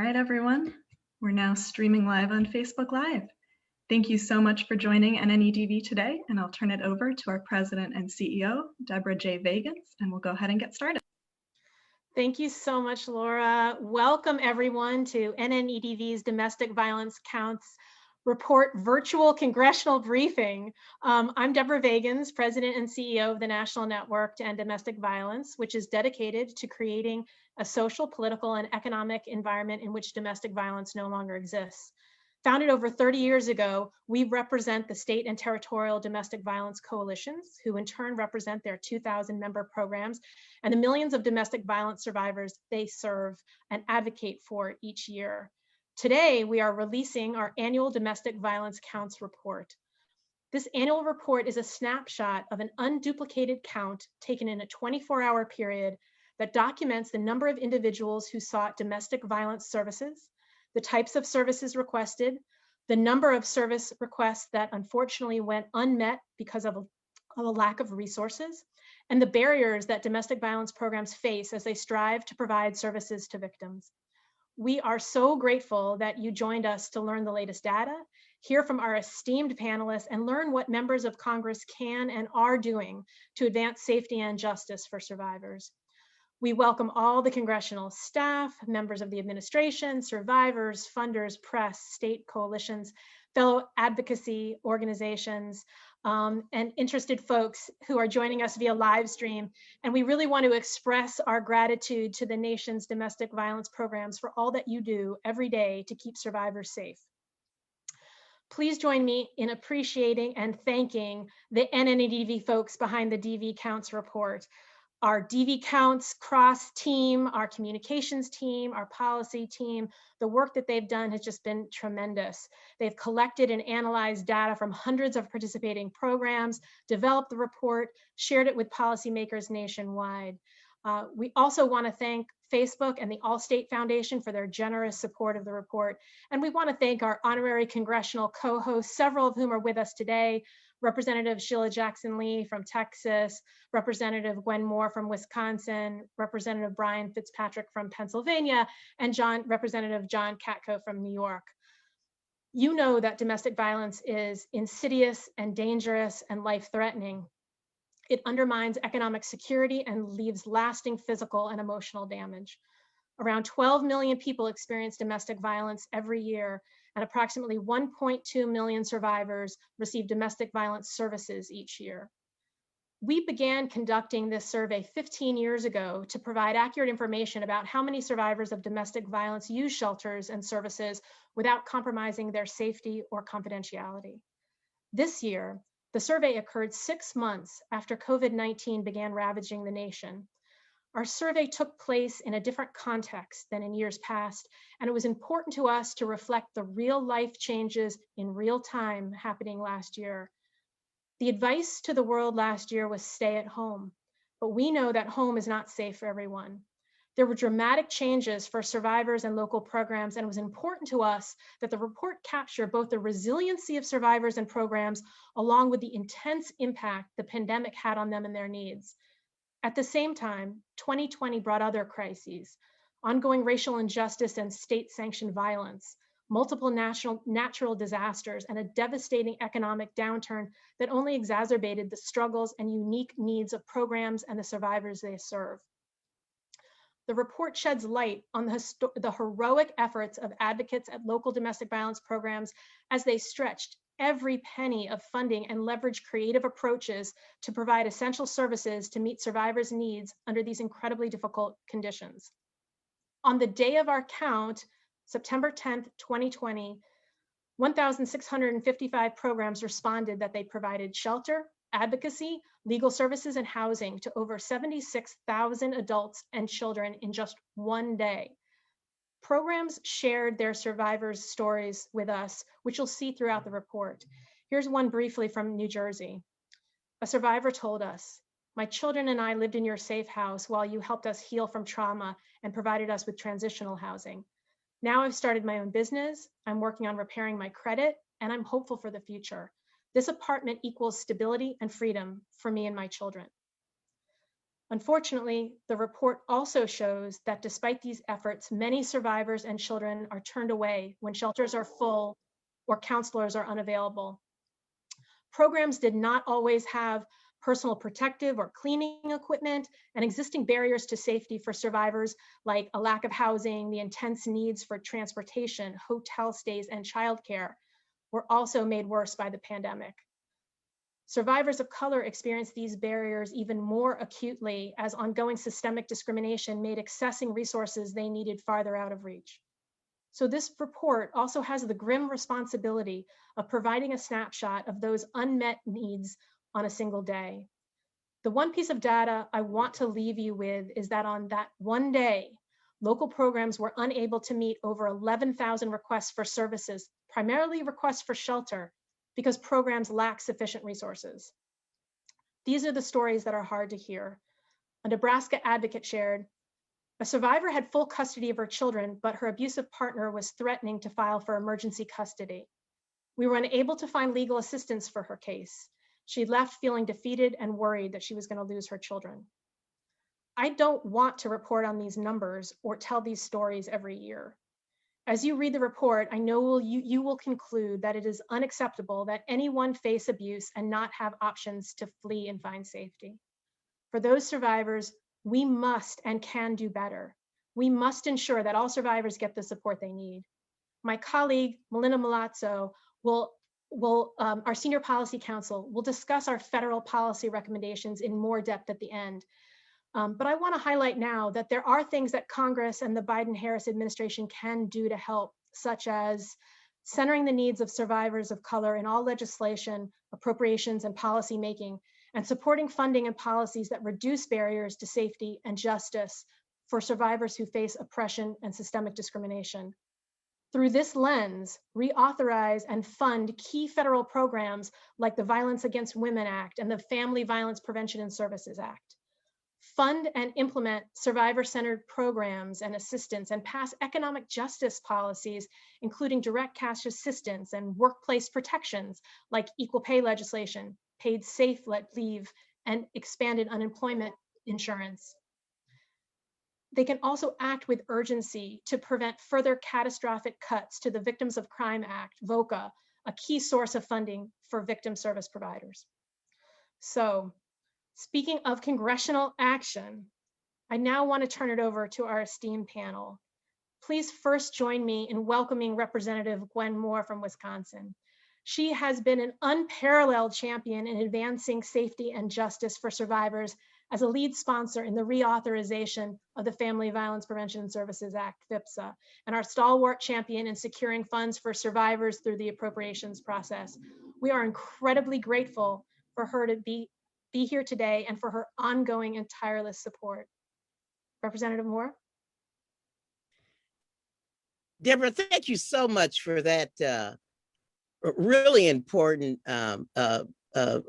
right, everyone. We're now streaming live on Facebook Live. Thank you so much for joining NNEDV today, and I'll turn it over to our President and CEO, Deborah J. Vagans, and we'll go ahead and get started. Thank you so much, Laura. Welcome everyone to NNEDV's Domestic Violence Counts Report virtual congressional briefing. I'm Deborah Vagans, President and CEO of the National Network to End Domestic Violence, which is dedicated to creating a social, political, and economic environment in which domestic violence no longer exists. Founded over 30 years ago, we represent the state and territorial domestic violence coalitions, who in turn represent their 2,000 member programs and the millions of domestic violence survivors they serve and advocate for each year. Today, we are releasing our annual Domestic Violence Counts report. This annual report is a snapshot of an unduplicated count taken in a 24-hour period that documents the number of individuals who sought domestic violence services, the types of services requested, the number of service requests that unfortunately went unmet because of a lack of resources, and the barriers that domestic violence programs face as they strive to provide services to victims. We are so grateful that you joined us to learn the latest data, hear from our esteemed panelists, and learn what members of Congress can and are doing to advance safety and justice for survivors. We welcome all the congressional staff, members of the administration, survivors, funders, press, state coalitions, fellow advocacy organizations, and interested folks who are joining us via live stream. And we really want to express our gratitude to the nation's domestic violence programs for all that you do every day to keep survivors safe. Please join me in appreciating and thanking the NNEDV folks behind the DV Counts report. Our DV Counts cross team, our communications team, our policy team, the work that they've done has just been tremendous. They've collected and analyzed data from hundreds of participating programs, developed the report, shared it with policymakers nationwide. We also want to thank Facebook and the Allstate Foundation for their generous support of the report. And we want to thank our honorary congressional co-hosts, several of whom are with us today, Representative Sheila Jackson-Lee from Texas, Representative Gwen Moore from Wisconsin, Representative Brian Fitzpatrick from Pennsylvania, and Representative John Katko from New York. You know that domestic violence is insidious and dangerous and life-threatening. It undermines economic security and leaves lasting physical and emotional damage. Around 12 million people experience domestic violence every year, and approximately 1.2 million survivors receive domestic violence services each year. We began conducting this survey 15 years ago to provide accurate information about how many survivors of domestic violence use shelters and services without compromising their safety or confidentiality. This year, the survey occurred 6 months after COVID-19 began ravaging the nation. Our survey took place in a different context than in years past, and it was important to us to reflect the real life changes in real time happening last year. The advice to the world last year was stay at home, but we know that home is not safe for everyone. There were dramatic changes for survivors and local programs, and it was important to us that the report capture both the resiliency of survivors and programs along with the intense impact the pandemic had on them and their needs. At the same time, 2020 brought other crises, ongoing racial injustice and state-sanctioned violence, multiple natural disasters, and a devastating economic downturn that only exacerbated the struggles and unique needs of programs and the survivors they serve. The report sheds light on the heroic efforts of advocates at local domestic violence programs as they stretched every penny of funding and leverage creative approaches to provide essential services to meet survivors' needs under these incredibly difficult conditions. On the day of our count, September 10th, 2020, 1,655 programs responded that they provided shelter, advocacy, legal services, and housing to over 76,000 adults and children in just one day. Programs shared their survivors' stories with us, which you'll see throughout the report. Here's one briefly from New Jersey. A survivor told us, "My children and I lived in your safe house while you helped us heal from trauma and provided us with transitional housing. Now I've started my own business, I'm working on repairing my credit, and I'm hopeful for the future. This apartment equals stability and freedom for me and my children." Unfortunately, the report also shows that despite these efforts, many survivors and children are turned away when shelters are full or counselors are unavailable. Programs did not always have personal protective or cleaning equipment, and existing barriers to safety for survivors, like a lack of housing, the intense needs for transportation, hotel stays, and childcare, were also made worse by the pandemic. Survivors of color experienced these barriers even more acutely as ongoing systemic discrimination made accessing resources they needed farther out of reach. So this report also has the grim responsibility of providing a snapshot of those unmet needs on a single day. The one piece of data I want to leave you with is that on that one day, local programs were unable to meet over 11,000 requests for services, primarily requests for shelter, because programs lack sufficient resources. These are the stories that are hard to hear. A Nebraska advocate shared, a survivor had full custody of her children, but her abusive partner was threatening to file for emergency custody. We were unable to find legal assistance for her case. She left feeling defeated and worried that she was going to lose her children. I don't want to report on these numbers or tell these stories every year. As you read the report, I know you will conclude that it is unacceptable that anyone face abuse and not have options to flee and find safety. For those survivors, we must and can do better. We must ensure that all survivors get the support they need. My colleague, Melinda Milazzo, our senior policy counsel, will discuss our federal policy recommendations in more depth at the end. But I want to highlight now that there are things that Congress and the Biden-Harris administration can do to help, such as centering the needs of survivors of color in all legislation, appropriations, and policy making, and supporting funding and policies that reduce barriers to safety and justice for survivors who face oppression and systemic discrimination. Through this lens, reauthorize and fund key federal programs like the Violence Against Women Act and the Family Violence Prevention and Services Act. Fund and implement survivor-centered programs and assistance, and pass economic justice policies, including direct cash assistance and workplace protections like equal pay legislation, paid safe leave, and expanded unemployment insurance. They can also act with urgency to prevent further catastrophic cuts to the Victims of Crime Act, VOCA, a key source of funding for victim service providers. So, speaking of congressional action, I now want to turn it over to our esteemed panel. Please first join me in welcoming Representative Gwen Moore from Wisconsin. She has been an unparalleled champion in advancing safety and justice for survivors as a lead sponsor in the reauthorization of the Family Violence Prevention and Services Act, FVPSA, and our stalwart champion in securing funds for survivors through the appropriations process. We are incredibly grateful for her to be here today and for her ongoing and tireless support. Representative Moore. Deborah, thank you so much for that really important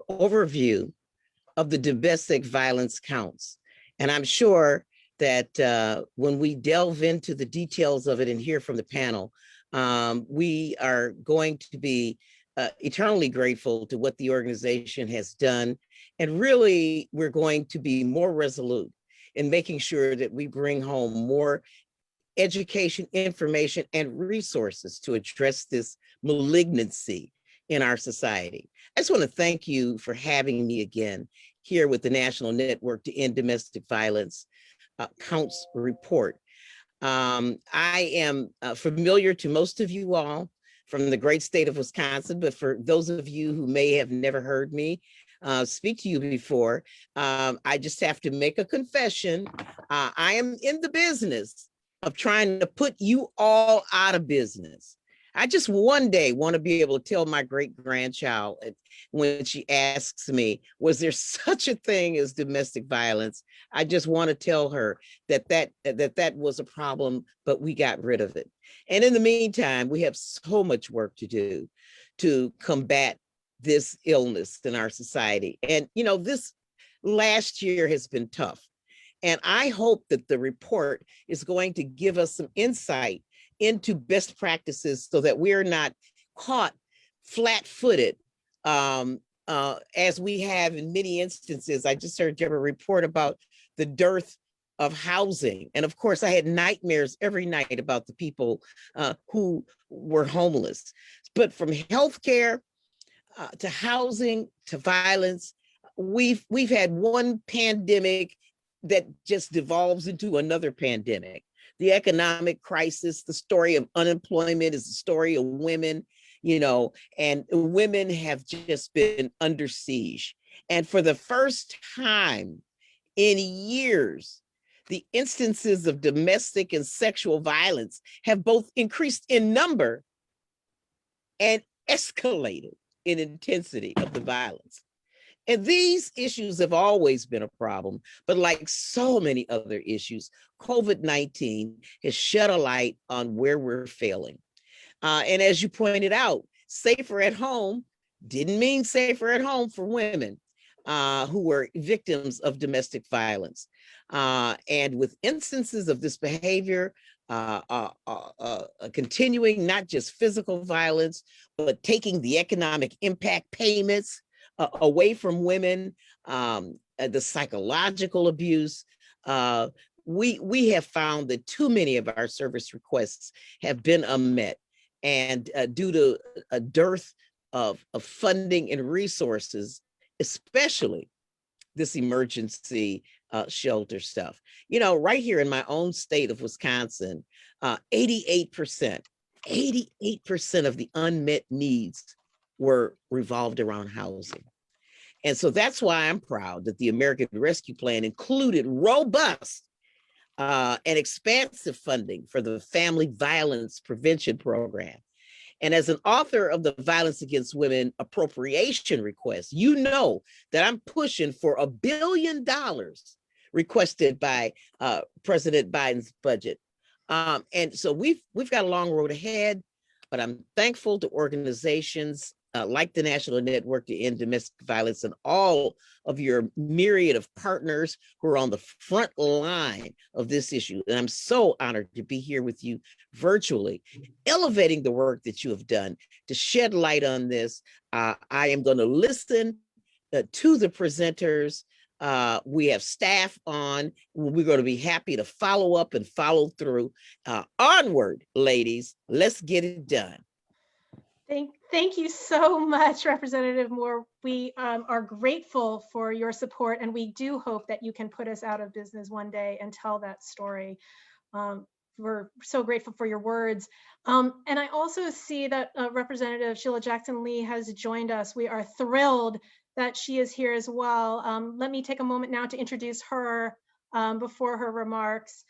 overview of the domestic violence counts. And I'm sure that when we delve into the details of it and hear from the panel, we are going to be eternally grateful to what the organization has done. And really, we're going to be more resolute in making sure that we bring home more education, information, and resources to address this malignancy in our society. I just want to thank you for having me again here with the National Network to End Domestic Violence Counts report. I am familiar to most of you all from the great state of Wisconsin, but for those of you who may have never heard me speak to you before, I just have to make a confession. I am in the business of trying to put you all out of business. I just one day want to be able to tell my great-grandchild when she asks me, was there such a thing as domestic violence? I just want to tell her that was a problem, but we got rid of it. And in the meantime, we have so much work to do to combat this illness in our society. And, you know, this last year has been tough. And I hope that the report is going to give us some insight into best practices so that we're not caught flat-footed as we have in many instances. I just heard Deborah report about the dearth of housing. And of course, I had nightmares every night about the people who were homeless. But from healthcare to housing to violence, we've had one pandemic that just devolves into another pandemic. The economic crisis, the story of unemployment is the story of women, you know, and women have just been under siege. And for the first time in years, the instances of domestic and sexual violence have both increased in number and escalated in intensity of the violence. And these issues have always been a problem, but like so many other issues, COVID-19 has shed a light on where we're failing. And as you pointed out, safer at home didn't mean safer at home for women who were victims of domestic violence. And with instances of this behavior continuing, not just physical violence, but taking the economic impact payments away from women, the psychological abuse. We have found that too many of our service requests have been unmet. And due to a dearth of funding and resources, especially this emergency shelter stuff. You know, right here in my own state of Wisconsin, 88% of the unmet needs were revolved around housing. And so that's why I'm proud that the American Rescue Plan included robust and expansive funding for the Family Violence Prevention Program. And as an author of the Violence Against Women appropriation request, you know that I'm pushing for $1 billion requested by President Biden's budget. And so we've got a long road ahead, but I'm thankful to organizations like the National Network to End Domestic Violence and all of your myriad of partners who are on the front line of this issue. And I'm so honored to be here with you virtually, elevating the work that you have done to shed light on this. I am going to listen to the presenters. We have staff on. We're going to be happy to follow up and follow through. Onward, ladies, let's get it done. Thank you so much, Representative Moore. We are grateful for your support, and we do hope that you can put us out of business one day and tell that story. We're so grateful for your words. And I also see that Representative Sheila Jackson-Lee has joined us. We are thrilled that she is here as well. Let me take a moment now to introduce her before her remarks.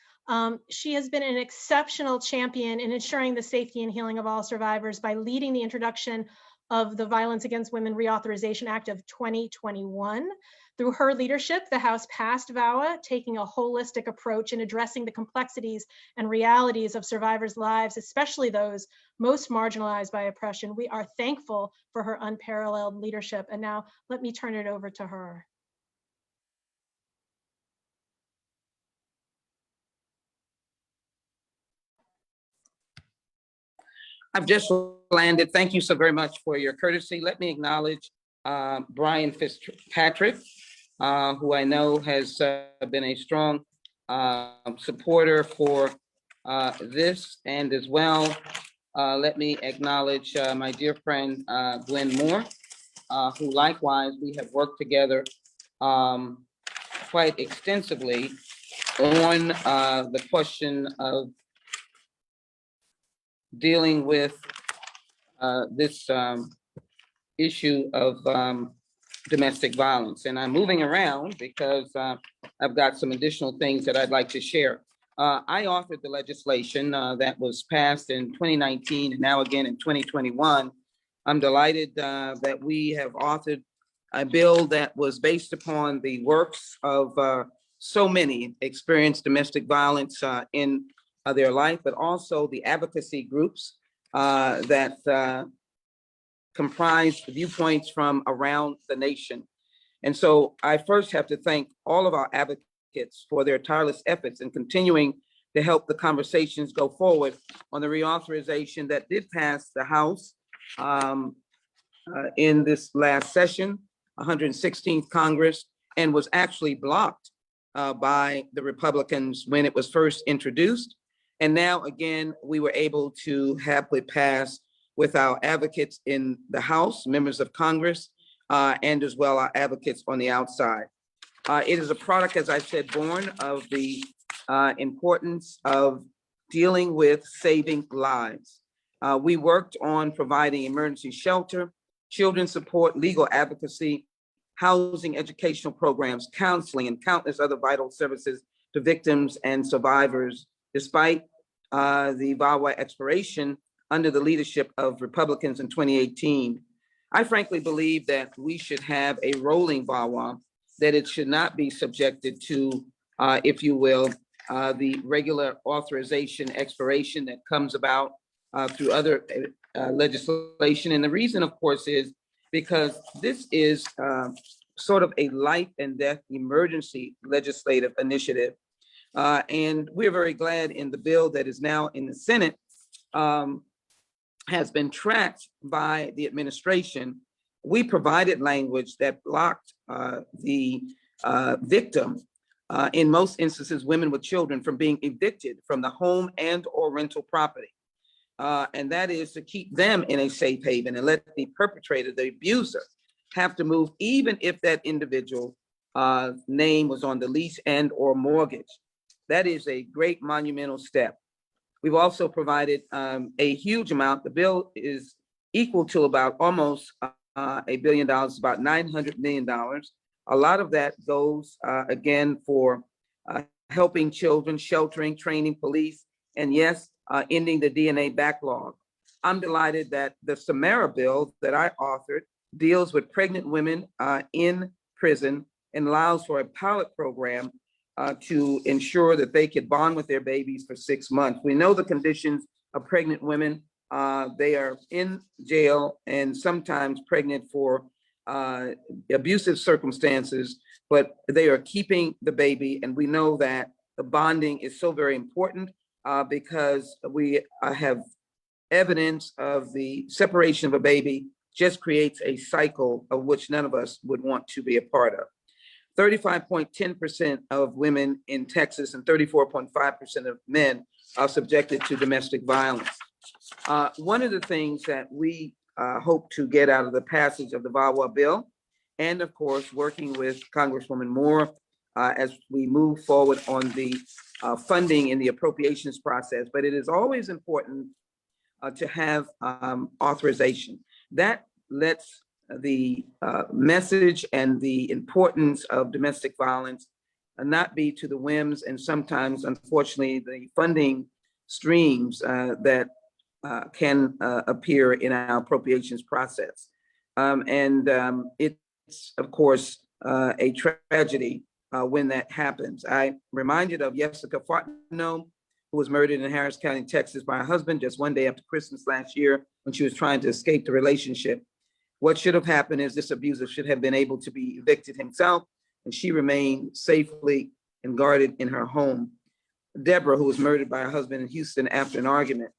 She has been an exceptional champion in ensuring the safety and healing of all survivors by leading the introduction of the Violence Against Women Reauthorization Act of 2021. Through her leadership, the House passed VAWA, taking a holistic approach in addressing the complexities and realities of survivors' lives, especially those most marginalized by oppression. We are thankful for her unparalleled leadership. And now let me turn it over to her. I've just landed. Thank you so very much for your courtesy. Let me acknowledge Brian Fitzpatrick, who I know has been a strong supporter for this, and as well, let me acknowledge my dear friend Glenn Moore, who likewise we have worked together quite extensively on the question of dealing with this issue of domestic violence. And I'm moving around because I've got some additional things that I'd like to share. I authored the legislation that was passed in 2019 and now again in 2021. I'm delighted that we have authored a bill that was based upon the works of so many experienced domestic violence in their life, but also the advocacy groups that comprise viewpoints from around the nation. And so I first have to thank all of our advocates for their tireless efforts in continuing to help the conversations go forward on the reauthorization that did pass the House in this last session, 116th Congress, and was actually blocked by the Republicans when it was first introduced. And now again, we were able to happily pass with our advocates in the House, members of Congress, and as well our advocates on the outside. It is a product, as I said, born of the importance of dealing with saving lives. We worked on providing emergency shelter, children's support, legal advocacy, housing, educational programs, counseling, and countless other vital services to victims and survivors, despite the VAWA expiration under the leadership of Republicans in 2018. I frankly believe that we should have a rolling VAWA, that it should not be subjected to, if you will, the regular authorization expiration that comes about through other legislation. And the reason, of course, is because this is sort of a life and death emergency legislative initiative. And we're very glad in the bill that is now in the Senate has been tracked by the administration. We provided language that blocked the victim, in most instances, women with children, from being evicted from the home and or rental property. And that is to keep them in a safe haven and let the perpetrator, the abuser, have to move, even if that individual name was on the lease and or mortgage. That is a great monumental step. We've also provided a huge amount. The bill is equal to about almost $1 billion, about $900 million. A lot of that goes, again, for helping children, sheltering, training police, and yes, ending the DNA backlog. I'm delighted that the Samara bill that I authored deals with pregnant women in prison and allows for a pilot program to ensure that they could bond with their babies for 6 months. We know the conditions of pregnant women. They are in jail and sometimes pregnant for abusive circumstances, but they are keeping the baby. And we know that the bonding is so very important because we have evidence of the separation of a baby just creates a cycle of which none of us would want to be a part of. 35.10% of women in Texas and 34.5% of men are subjected to domestic violence. One of the things that we hope to get out of the passage of the VAWA bill, and of course, working with Congresswoman Moore as we move forward on the funding in the appropriations process, but it is always important to have authorization. That lets the message and the importance of domestic violence not be to the whims and sometimes, unfortunately, the funding streams that can appear in our appropriations process. It's, of course, a tragedy when that happens. I'm reminded of Jessica Fortino, who was murdered in Harris County, Texas by her husband just one day after Christmas last year when she was trying to escape the relationship. What should have happened is this abuser should have been able to be evicted himself, and she remained safely and guarded in her home. Deborah, who was murdered by her husband in Houston after an argument.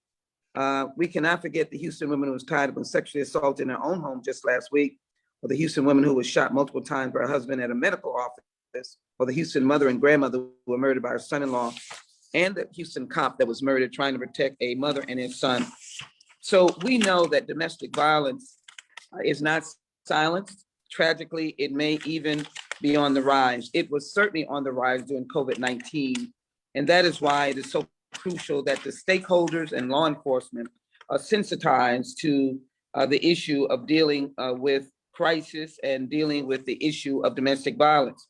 We cannot forget the Houston woman who was tied up and sexually assaulted in her own home just last week, or the Houston woman who was shot multiple times by her husband at a medical office, or the Houston mother and grandmother who were murdered by her son-in-law, and the Houston cop that was murdered trying to protect a mother and his son. So we know that domestic violence is not silenced. Tragically, it may even be on the rise. It was certainly on the rise during COVID-19. And that is why it is so crucial that the stakeholders and law enforcement are sensitized to the issue of dealing with crisis and dealing with the issue of domestic violence.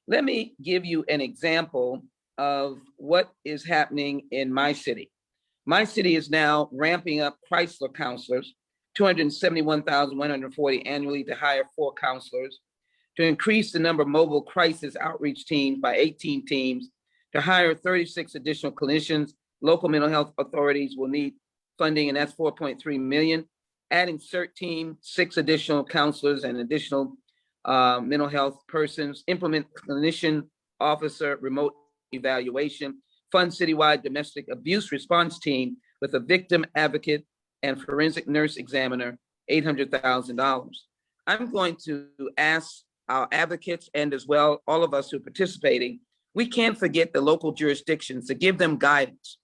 Let me give you an example of what is happening in my city. My city is now ramping up Chrysler counselors, 271,140 annually to hire 4 counselors, to increase the number of mobile crisis outreach teams by 18 teams, to hire 36 additional clinicians. Local mental health authorities will need funding, and that's 4.3 million. Adding CERT team, 6 additional counselors and additional mental health persons, implement clinician officer remote evaluation, fund citywide domestic abuse response team with a victim advocate and forensic nurse examiner, $800,000. I'm going to ask our advocates and as well all of us who are participating We can't forget the local jurisdictions to give them guidance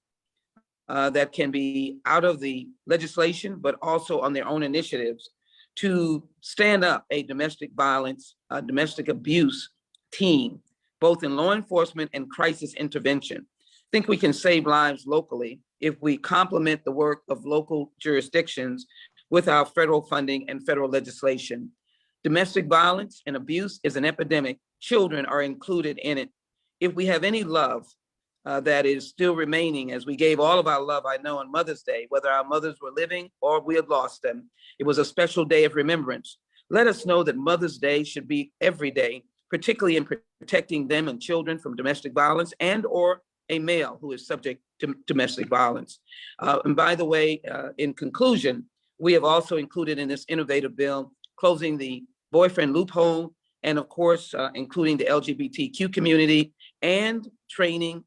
that can be out of the legislation, but also on their own initiatives to stand up a domestic violence, domestic abuse team, both in law enforcement and crisis intervention. I think we can save lives locally if we complement the work of local jurisdictions with our federal funding and federal legislation. Domestic violence and abuse is an epidemic. Children are included in it. If we have any love that is still remaining, as we gave all of our love, I know, on Mother's Day, whether our mothers were living or we had lost them, it was a special day of remembrance. Let us know that Mother's Day should be every day, particularly in protecting them and children from domestic violence and or a male who is subject to domestic violence. And by the way, in conclusion, we have also included in this innovative bill closing the boyfriend loophole, and of course, including the LGBTQ community and training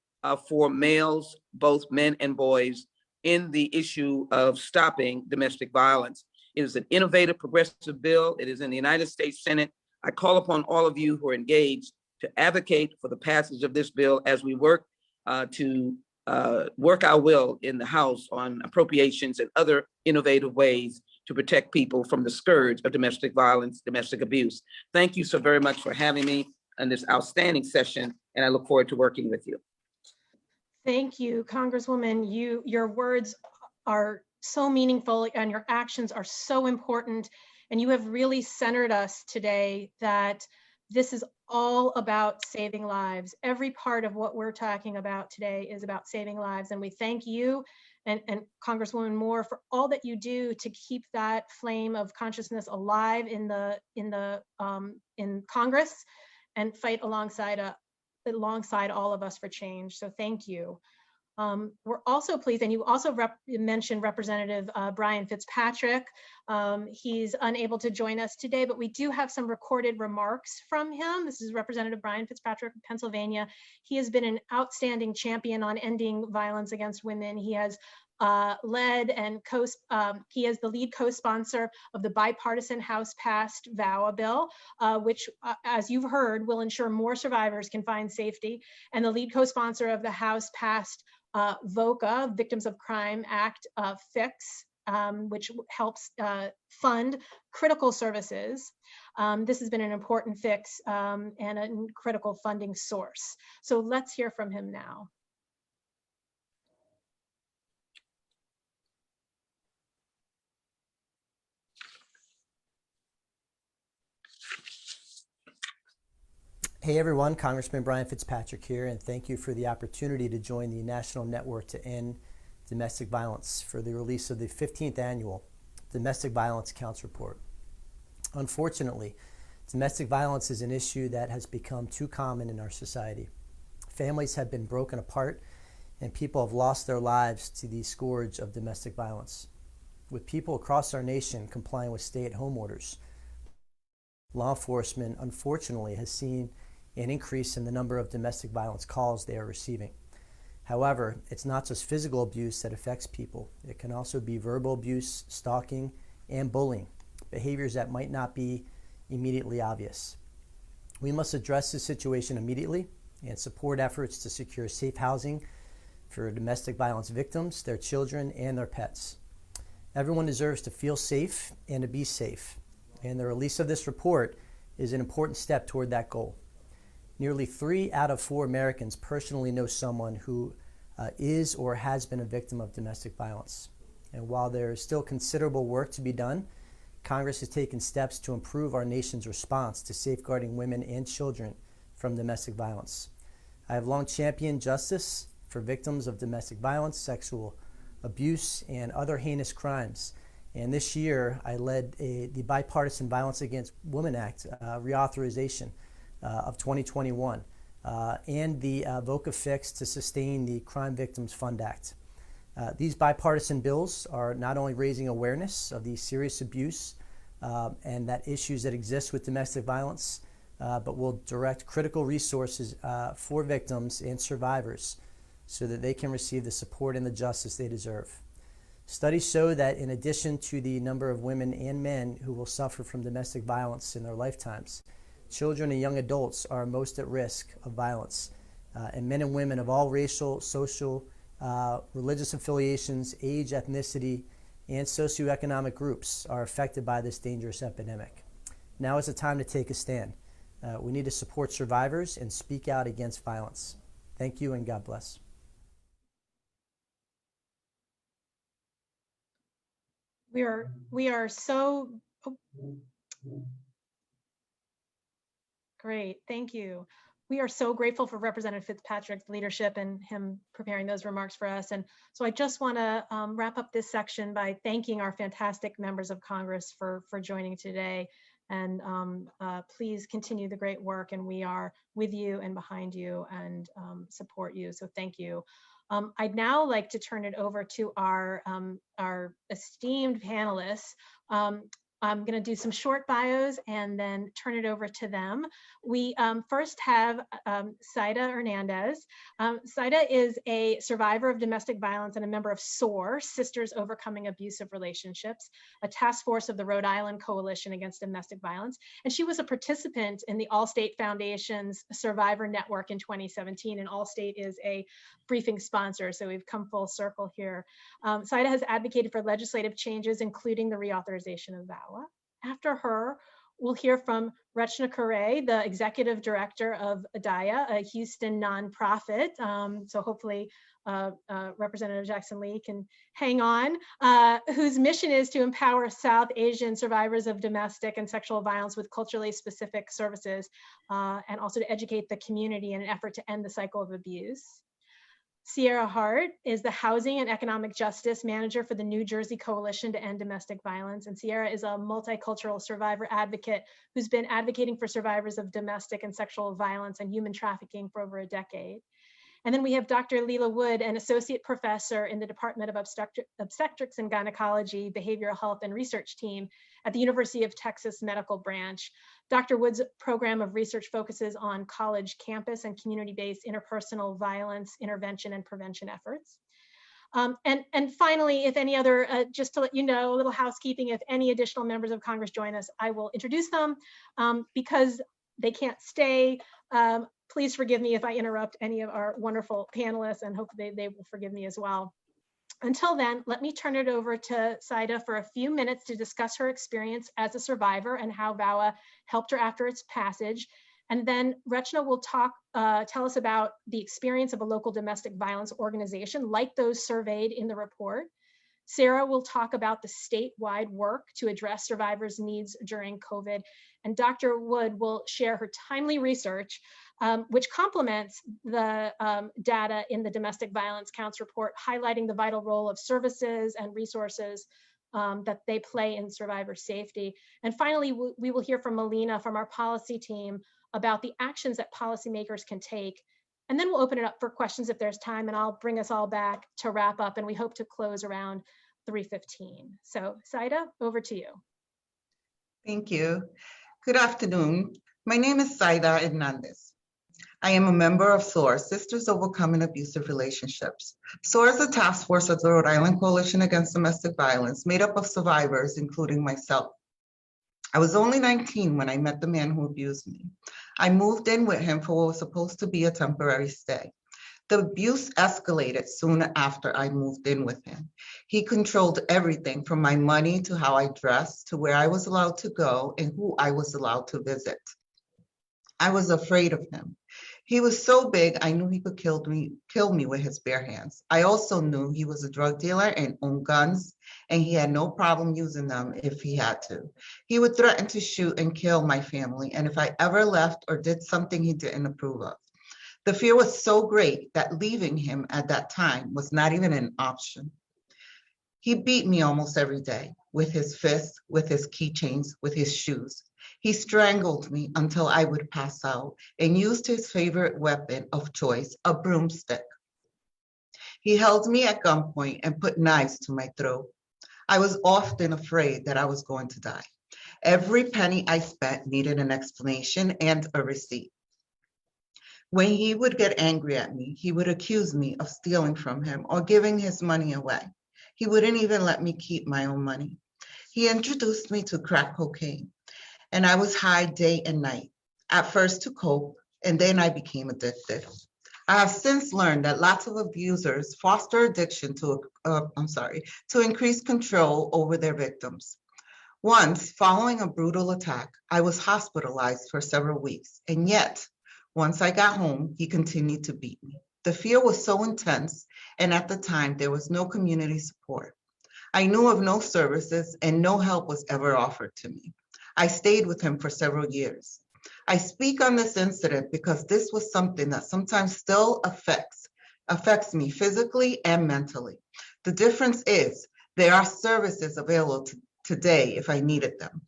for males, both men and boys, in the issue of stopping domestic violence. It is an innovative, progressive bill. It is in the United States Senate. I call upon all of you who are engaged to advocate for the passage of this bill as we work to work our will in the House on appropriations and other innovative ways to protect people from the scourge of domestic violence, domestic abuse. Thank you so very much for having me on this outstanding session, and I look forward to working with you. Thank you, Congresswoman. Your words are so meaningful and your actions are so important. And you have really centered us today that this is all about saving lives. Every part of what we're talking about today is about saving lives. And we thank you and Congresswoman Moore for all that you do to keep that flame of consciousness alive in Congress and fight alongside all of us for change. So thank you. We're also pleased, and you also mentioned Representative Brian Fitzpatrick. He's unable to join us today, but we do have some recorded remarks from him. This is Representative Brian Fitzpatrick of Pennsylvania. He has been an outstanding champion on ending violence against women. He has led and he is the lead co-sponsor of the bipartisan House-passed VAWA bill, which, as you've heard, will ensure more survivors can find safety, and the lead co-sponsor of the House-passed VOCA, Victims of Crime Act fix, which helps fund critical services. This has been an important fix and a critical funding source. So let's hear from him now. Hey everyone, Congressman Brian Fitzpatrick here, and thank you for the opportunity to join the National Network to End Domestic Violence for the release of the 15th Annual Domestic Violence Counts Report. Unfortunately, domestic violence is an issue that has become too common in our society. Families have been broken apart and people have lost their lives to the scourge of domestic violence. With people across our nation complying with stay-at-home orders, law enforcement unfortunately has seen an increase in the number of domestic violence calls they are receiving. However, it's not just physical abuse that affects people. It can also be verbal abuse, stalking, and bullying, behaviors that might not be immediately obvious. We must address this situation immediately and support efforts to secure safe housing for domestic violence victims, their children, and their pets. Everyone deserves to feel safe and to be safe, and the release of this report is an important step toward that goal. Nearly 3 out of 4 Americans personally know someone who is or has been a victim of domestic violence. And while there is still considerable work to be done, Congress has taken steps to improve our nation's response to safeguarding women and children from domestic violence. I have long championed justice for victims of domestic violence, sexual abuse, and other heinous crimes. And this year, I led the Bipartisan Violence Against Women Act reauthorization of 2021 and the VOCA fix to sustain the Crime Victims Fund Act. These bipartisan bills are not only raising awareness of the serious abuse and that issues that exist with domestic violence, but will direct critical resources for victims and survivors so that they can receive the support and the justice they deserve. Studies show that in addition to the number of women and men who will suffer from domestic violence in their lifetimes, children and young adults are most at risk of violence, and men and women of all racial, social, religious affiliations, age, ethnicity, and socioeconomic groups are affected by this dangerous epidemic. Now is the time to take a stand. We need to support survivors and speak out against violence. Thank you and God bless. We are so great. Thank you. We are so grateful for Representative Fitzpatrick's leadership and him preparing those remarks for us. And so I just want to wrap up this section by thanking our fantastic members of Congress for joining today. And please continue the great work. And we are with you and behind you and support you. So thank you. I'd now like to turn it over to our esteemed panelists. I'm going to do some short bios and then turn it over to them. We first have Saida Hernandez. Saida is a survivor of domestic violence and a member of SOAR, Sisters Overcoming Abusive Relationships, a task force of the Rhode Island Coalition Against Domestic Violence. And she was a participant in the Allstate Foundation's Survivor Network in 2017, and Allstate is a briefing sponsor, so we've come full circle here. Saida has advocated for legislative changes, including the reauthorization of VAWA. After her, we'll hear from Rachna Correa, the executive director of ADAYA, a Houston nonprofit. So hopefully Representative Jackson Lee can hang on, whose mission is to empower South Asian survivors of domestic and sexual violence with culturally specific services, and also to educate the community in an effort to end the cycle of abuse. Sierra Hart is the Housing and Economic Justice Manager for the New Jersey Coalition to End Domestic Violence. And Sierra is a multicultural survivor advocate who's been advocating for survivors of domestic and sexual violence and human trafficking for over a decade. And then we have Dr. Leela Wood, an associate professor in the Department of Obstetrics and Gynecology, Behavioral Health and Research Team at the University of Texas Medical Branch. Dr. Wood's program of research focuses on college campus and community-based interpersonal violence intervention and prevention efforts. And finally, if any other, just to let you know, a little housekeeping, if any additional members of Congress join us, I will introduce them because they can't stay. Please forgive me if I interrupt any of our wonderful panelists, and hopefully they will forgive me as well. Until then, let me turn it over to Saida for a few minutes to discuss her experience as a survivor and how VAWA helped her after its passage. And then Rachna will tell us about the experience of a local domestic violence organization like those surveyed in the report. Sarah will talk about the statewide work to address survivors' needs during COVID. And Dr. Wood will share her timely research, which complements the data in the Domestic Violence Counts report, highlighting the vital role of services and resources that they play in survivor safety. And finally, we will hear from Melina from our policy team about the actions that policymakers can take. And then we'll open it up for questions if there's time, and I'll bring us all back to wrap up, and we hope to close around 3:15. So Saida, over to you. Thank you. Good afternoon. My name is Saida Hernandez. I am a member of SOAR, Sisters Overcoming Abusive Relationships. SOAR is a task force of the Rhode Island Coalition Against Domestic Violence, made up of survivors, including myself. I was only 19 when I met the man who abused me. I moved in with him for what was supposed to be a temporary stay. The abuse escalated soon after I moved in with him. He controlled everything from my money to how I dressed to where I was allowed to go and who I was allowed to visit. I was afraid of him. He was so big, I knew he could kill me with his bare hands. I also knew he was a drug dealer and owned guns, and he had no problem using them if he had to. He would threaten to shoot and kill my family, and if I ever left or did something he didn't approve of. The fear was so great that leaving him at that time was not even an option. He beat me almost every day with his fists, with his keychains, with his shoes. He strangled me until I would pass out and used his favorite weapon of choice, a broomstick. He held me at gunpoint and put knives to my throat. I was often afraid that I was going to die. Every penny I spent needed an explanation and a receipt. When he would get angry at me, he would accuse me of stealing from him or giving his money away. He wouldn't even let me keep my own money. He introduced me to crack cocaine, and I was high day and night, at first to cope, and then I became addicted. I have since learned that lots of abusers foster addiction to increase control over their victims. Once, following a brutal attack, I was hospitalized for several weeks, and yet, once I got home, he continued to beat me. The fear was so intense, and at the time, there was no community support. I knew of no services, and no help was ever offered to me. I stayed with him for several years. I speak on this incident because this was something that sometimes still affects me physically and mentally. The difference is there are services available today if I needed them.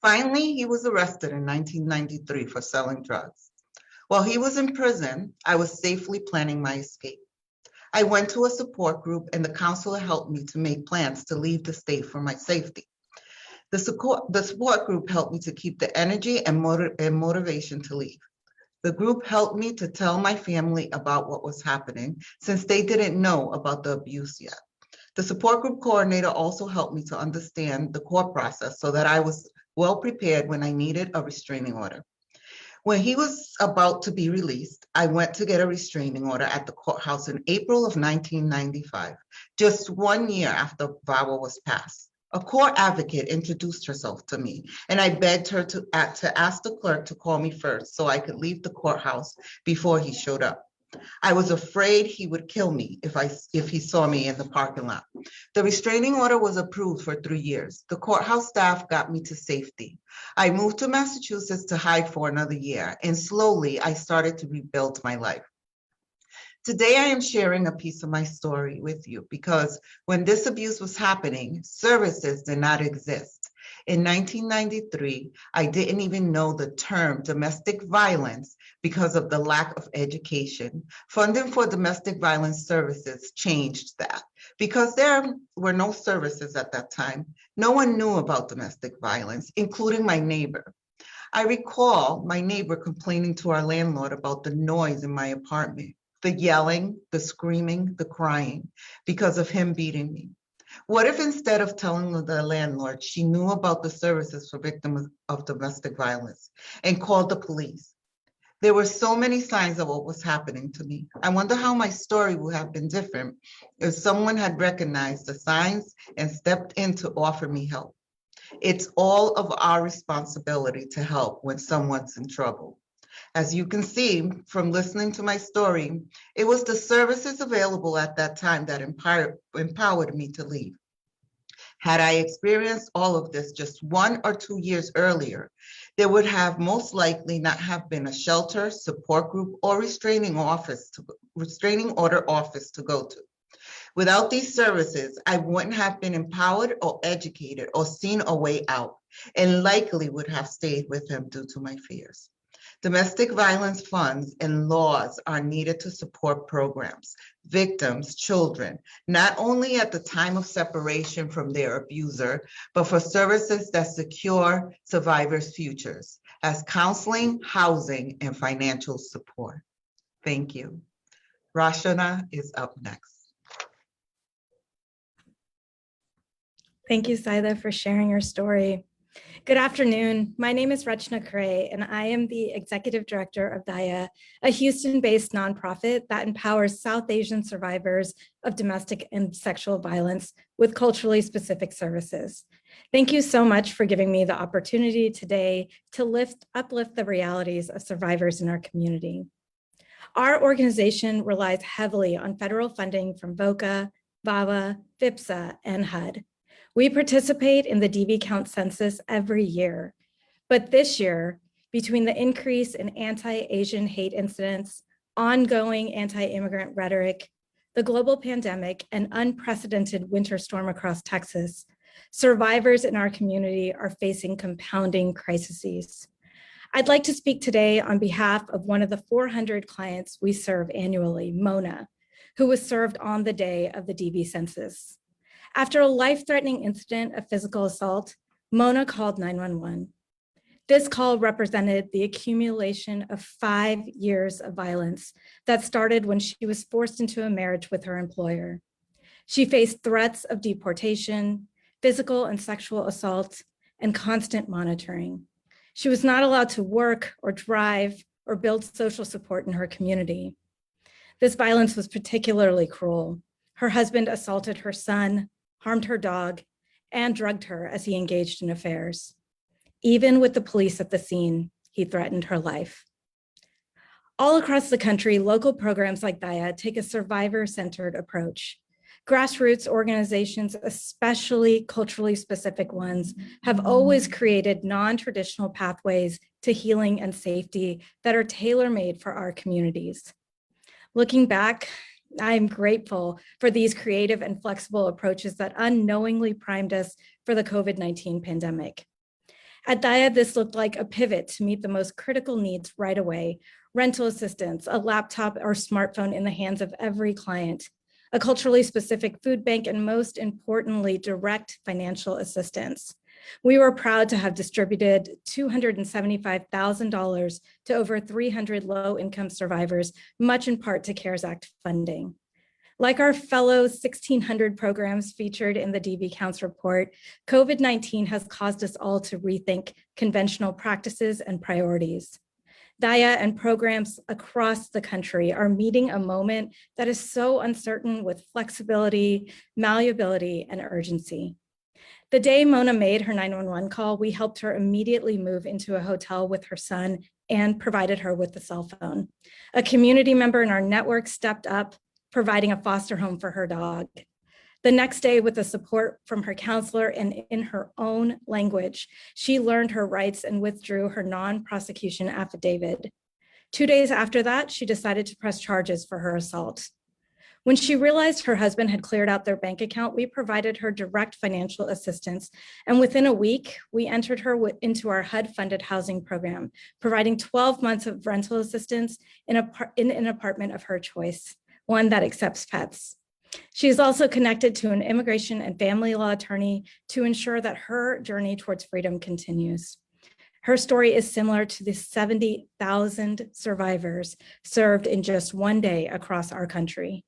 Finally, he was arrested in 1993 for selling drugs. While he was in prison, I was safely planning my escape. I went to a support group and the counselor helped me to make plans to leave the state for my safety. The support group helped me to keep the energy and motivation to leave. The group helped me to tell my family about what was happening since they didn't know about the abuse yet. The support group coordinator also helped me to understand the court process so that I was well prepared when I needed a restraining order. When he was about to be released, I went to get a restraining order at the courthouse in April of 1995, just 1 year after VAWA was passed. A court advocate introduced herself to me, and I begged her to ask the clerk to call me first so I could leave the courthouse before he showed up. I was afraid he would kill me if he saw me in the parking lot. The restraining order was approved for 3 years. The courthouse staff got me to safety. I moved to Massachusetts to hide for another year, and slowly I started to rebuild my life. Today, I am sharing a piece of my story with you because when this abuse was happening, services did not exist. In 1993, I didn't even know the term domestic violence because of the lack of education. Funding for domestic violence services changed that. Because there were no services at that time, no one knew about domestic violence, including my neighbor. I recall my neighbor complaining to our landlord about the noise in my apartment, the yelling, the screaming, the crying, because of him beating me. What if instead of telling the landlord, she knew about the services for victims of domestic violence and called the police? There were so many signs of what was happening to me. I wonder how my story would have been different if someone had recognized the signs and stepped in to offer me help. It's all of our responsibility to help when someone's in trouble. As you can see from listening to my story, it was the services available at that time that empowered me to leave. Had I experienced all of this just 1 or 2 years earlier, there would have most likely not have been a shelter, support group, or restraining order office to go to. Without these services, I wouldn't have been empowered or educated or seen a way out, and likely would have stayed with him due to my fears. Domestic violence funds and laws are needed to support programs, victims, children, not only at the time of separation from their abuser, but for services that secure survivors' futures, as counseling, housing, and financial support. Thank you. Rashana is up next. Thank you, Saida, for sharing your story. Good afternoon. My name is Rachna Kray, and I am the Executive Director of DAYA, a Houston-based nonprofit that empowers South Asian survivors of domestic and sexual violence with culturally specific services. Thank you so much for giving me the opportunity today to uplift the realities of survivors in our community. Our organization relies heavily on federal funding from VOCA, VAWA, FIPSA, and HUD. We participate in the DV count census every year, but this year, between the increase in anti-Asian hate incidents, ongoing anti-immigrant rhetoric, the global pandemic, and unprecedented winter storm across Texas, survivors in our community are facing compounding crises. I'd like to speak today on behalf of one of the 400 clients we serve annually, Mona, who was served on the day of the DV census. After a life-threatening incident of physical assault, Mona called 911. This call represented the accumulation of 5 years of violence that started when she was forced into a marriage with her employer. She faced threats of deportation, physical and sexual assault, and constant monitoring. She was not allowed to work or drive or build social support in her community. This violence was particularly cruel. Her husband assaulted her son, harmed her dog, and drugged her as he engaged in affairs. Even with the police at the scene, he threatened her life. All across the country, local programs like DAYA take a survivor-centered approach. Grassroots organizations, especially culturally specific ones, have always created non-traditional pathways to healing and safety that are tailor-made for our communities. Looking back, I'm grateful for these creative and flexible approaches that unknowingly primed us for the COVID-19 pandemic. At DAYA, this looked like a pivot to meet the most critical needs right away: rental assistance, a laptop or smartphone in the hands of every client, a culturally specific food bank, and most importantly, direct financial assistance. We were proud to have distributed $275,000 to over 300 low-income survivors, much in part to CARES Act funding. Like our fellow 1,600 programs featured in the DV Counts report, COVID-19 has caused us all to rethink conventional practices and priorities. DAYA and programs across the country are meeting a moment that is so uncertain with flexibility, malleability, and urgency. The day Mona made her 911 call, we helped her immediately move into a hotel with her son and provided her with a cell phone. A community member in our network stepped up, providing a foster home for her dog. The next day, with the support from her counselor and in her own language, she learned her rights and withdrew her non-prosecution affidavit. 2 days after that, she decided to press charges for her assault. When she realized her husband had cleared out their bank account, we provided her direct financial assistance. And within a week, we entered her into our HUD-funded housing program, providing 12 months of rental assistance in an apartment of her choice, one that accepts pets. She is also connected to an immigration and family law attorney to ensure that her journey towards freedom continues. Her story is similar to the 70,000 survivors served in just one day across our country.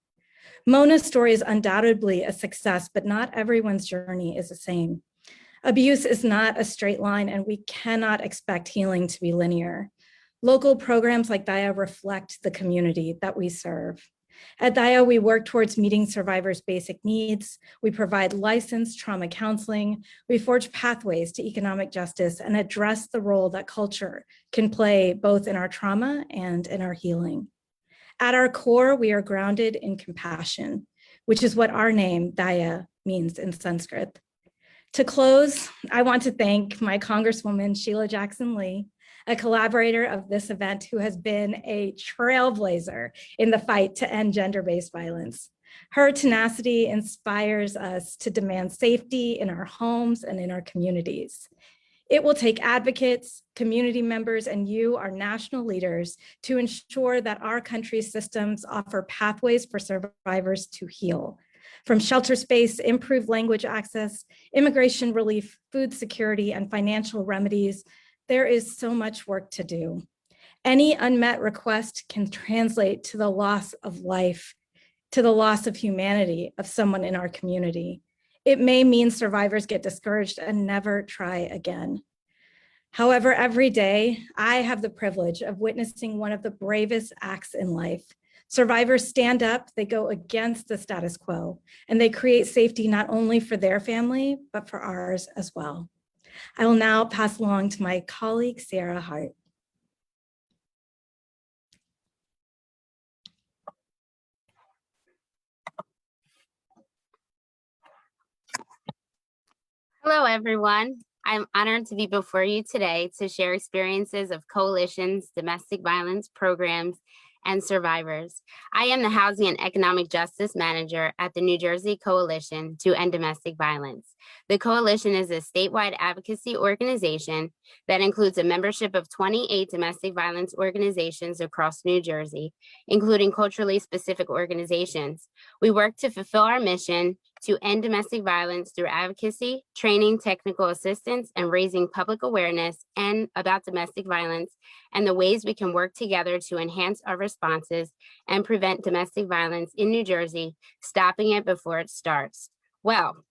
Mona's story is undoubtedly a success, but not everyone's journey is the same. Abuse is not a straight line, and we cannot expect healing to be linear. Local programs like DAYA reflect the community that we serve. At DAYA, we work towards meeting survivors' basic needs. We provide licensed trauma counseling. We forge pathways to economic justice and address the role that culture can play both in our trauma and in our healing. At our core, we are grounded in compassion, which is what our name, DAYA, means in Sanskrit. To close, I want to thank my Congresswoman, Sheila Jackson Lee, a collaborator of this event who has been a trailblazer in the fight to end gender-based violence. Her tenacity inspires us to demand safety in our homes and in our communities. It will take advocates, community members, and you, our national leaders, to ensure that our country's systems offer pathways for survivors to heal. From shelter space, improved language access, immigration relief, food security, and financial remedies, there is so much work to do. Any unmet request can translate to the loss of life, to the loss of humanity of someone in our community. It may mean survivors get discouraged and never try again. However, every day, I have the privilege of witnessing one of the bravest acts in life. Survivors stand up, they go against the status quo, and they create safety not only for their family, but for ours as well. I will now pass along to my colleague, Sarah Hart. Hello, everyone. I'm honored to be before you today to share experiences of coalitions, domestic violence programs, and survivors. I am the Housing and Economic Justice Manager at the New Jersey Coalition to End Domestic Violence. The coalition is a statewide advocacy organization that includes a membership of 28 domestic violence organizations across New Jersey, including culturally specific organizations. We work to fulfill our mission to end domestic violence through advocacy, training, technical assistance, and raising public awareness and about domestic violence and the ways we can work together to enhance our responses and prevent domestic violence in New Jersey, stopping it before it starts. Well,